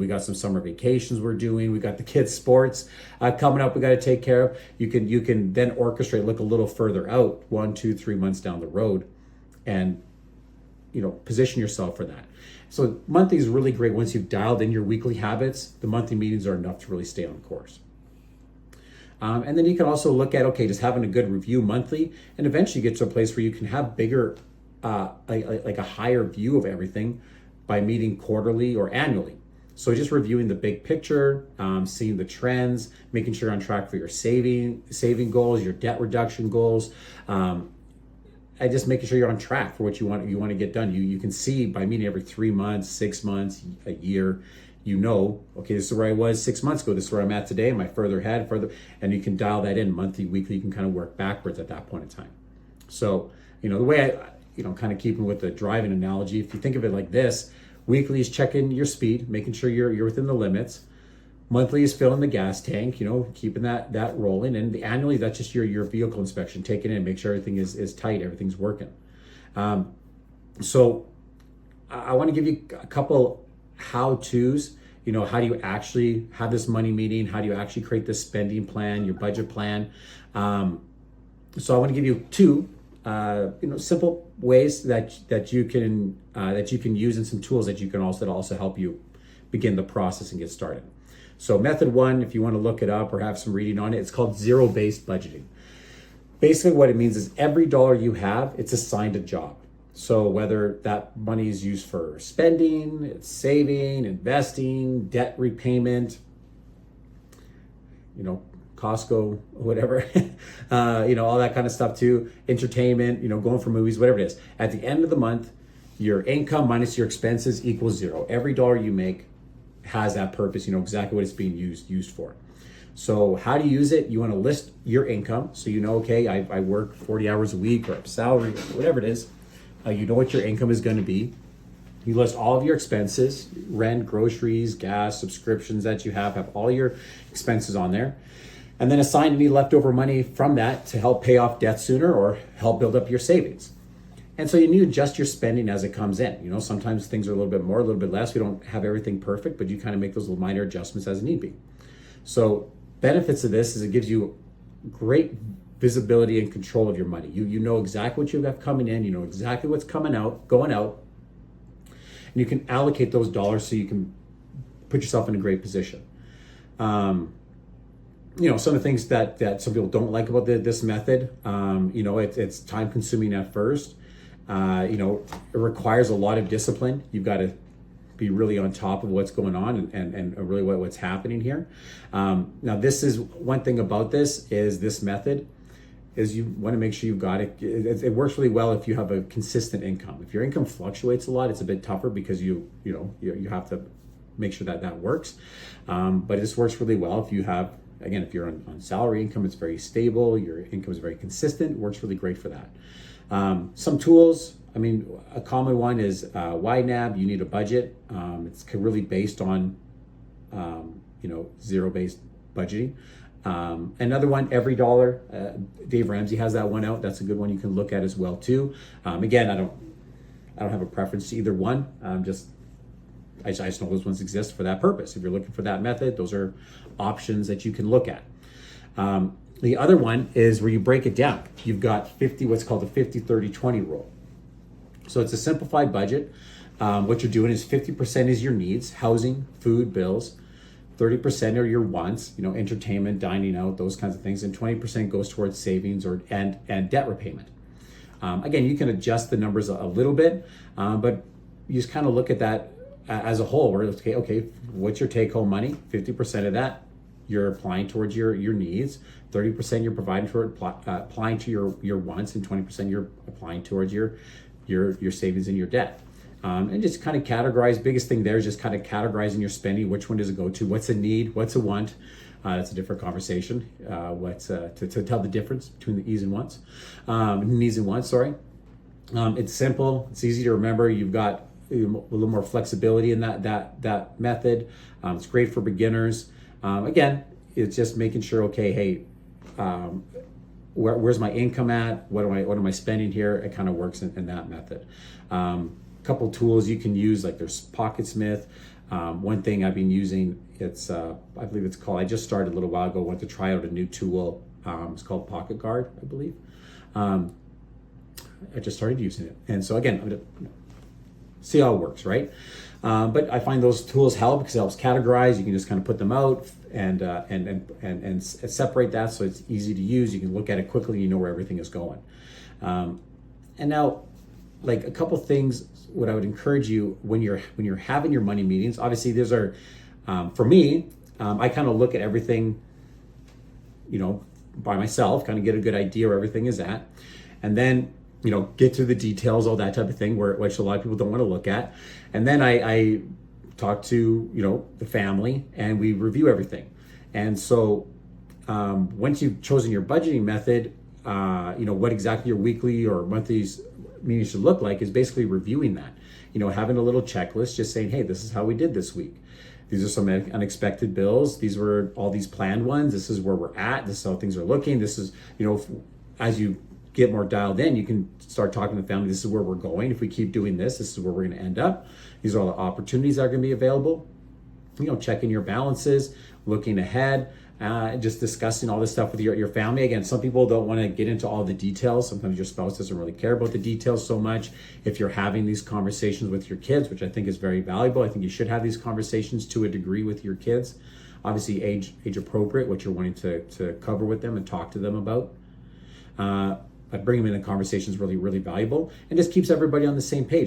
We got some summer vacations we're doing. We got the kids' sports coming up. We got to take care of. You can then orchestrate, look a little further out, 1, 2, 3 months down the road, and position yourself for that. So monthly is really great. Once you've dialed in your weekly habits, the monthly meetings are enough to really stay on course. And then you can also look at, just having a good review monthly, and eventually get to a place where you can have bigger, like a higher view of everything by meeting quarterly or annually. So just reviewing the big picture, seeing the trends, making sure you're on track for your saving goals, your debt reduction goals, and just making sure you're on track for what you want to get done. You can see by meeting every 3 months, 6 months, a year, okay, this is where I was 6 months ago, this is where I'm at today, am I further ahead, and you can dial that in monthly, weekly, you can kind of work backwards at that point in time. So, the way kind of keeping with the driving analogy, if you think of it like this, weekly is checking your speed, making sure you're within the limits. Monthly is filling the gas tank, keeping that rolling. And annually, that's just your vehicle inspection, taking it in, make sure everything is tight, everything's working. So I want to give you a couple how-tos. How do you actually have this money meeting? How do you actually create this spending plan, your budget plan? So I want to give you two simple ways that you can use, and some tools that can also help you begin the process and get started. So method one, if you want to look it up or have some reading on it, it's called zero-based budgeting. Basically what it means is every dollar you have, it's assigned a job. So whether that money is used for spending, it's saving, investing, debt repayment, Costco, whatever, all that kind of stuff too, entertainment, going for movies, whatever it is. At the end of the month, your income minus your expenses equals zero. Every dollar you make has that purpose, exactly what it's being used for. So how do you use it? You want to list your income. So okay, I work 40 hours a week, or salary, whatever it is. You know what your income is going to be. You list all of your expenses, rent, groceries, gas, subscriptions that you have all your expenses on there. And then assign any leftover money from that to help pay off debt sooner or help build up your savings. And so you need to adjust your spending as it comes in. Sometimes things are a little bit more, a little bit less. We don't have everything perfect, but you kind of make those little minor adjustments as need be. So benefits of this is it gives you great visibility and control of your money. You know exactly what you have coming in, you know exactly what's going out, and you can allocate those dollars so you can put yourself in a great position. Some of the things that some people don't like about this method, it's time consuming at first. It requires a lot of discipline. You've got to be really on top of what's going on and really what's happening here. Now, this is one thing about this method is you want to make sure you've got it. It works really well if you have a consistent income. If your income fluctuates a lot, it's a bit tougher because you have to make sure that works. But this works really well if you have, again, if you're on salary income, it's very stable, your income is very consistent, it works really great for that. Some tools, a common one is YNAB, you need a budget. It's really based on, zero-based budgeting. Another one, EveryDollar, Dave Ramsey has that one out. That's a good one you can look at as well too. Again, I don't have a preference to either one. I just know those ones exist for that purpose. If you're looking for that method, those are options that you can look at. The other one is where you break it down. You've got what's called the 50-30-20 rule. So it's a simplified budget. What you're doing is 50% is your needs, housing, food, bills. 30% are your wants, entertainment, dining out, those kinds of things, and 20% goes towards savings and debt repayment. Again, you can adjust the numbers a little bit, but you just kind of look at that as a whole. Where okay, what's your take-home money? 50% of that you're applying towards your needs, 30% you're providing toward applying to your wants, and 20% you're applying towards your savings and your debt. And just kind of categorize. Biggest thing there is just kind of categorizing your spending. Which one does it go to? What's a need? What's a want? That's a different conversation. To tell the difference between the needs and wants. Sorry. It's simple. It's easy to remember. You've got a little more flexibility in that method. It's great for beginners. Again, it's just making sure. Okay, hey, where's my income at? What am I spending here? It kind of works in that method. Couple tools you can use, like there's Pocketsmith, One thing I've been using, it's I believe it's called, I just started a little while ago, went to try out a new tool. It's called Pocket Guard, I believe. I just started using it. And so again, I'm gonna see how it works, right? But I find those tools help because it helps categorize. You can just kind of put them out and separate that so it's easy to use. You can look at it quickly, you know where everything is going. And now, like a couple things, what I would encourage you when you're having your money meetings, obviously these are, for me, I kind of look at everything, by myself, kind of get a good idea where everything is at. And then, get through the details, all that type of thing, which a lot of people don't want to look at. And then I talk to, the family and we review everything. And so once you've chosen your budgeting method, what exactly your weekly or monthly meetings should look like is basically reviewing that, having a little checklist, just saying, hey, this is how we did this week. These are some unexpected bills. These were all these planned ones. This is where we're at. This is how things are looking. This is, as you get more dialed in, you can start talking to the family. This is where we're going. If we keep doing this is where we're going to end up. These are all the opportunities that are going to be available. Checking your balances, looking ahead, just discussing all this stuff with your family. Again, some people don't want to get into all the details. Sometimes your spouse doesn't really care about the details so much. If you're having these conversations with your kids, which I think is very valuable, I think you should have these conversations to a degree with your kids. Obviously, age appropriate, what you're wanting to cover with them and talk to them about. But bringing them in the conversation is really, really valuable and just keeps everybody on the same page.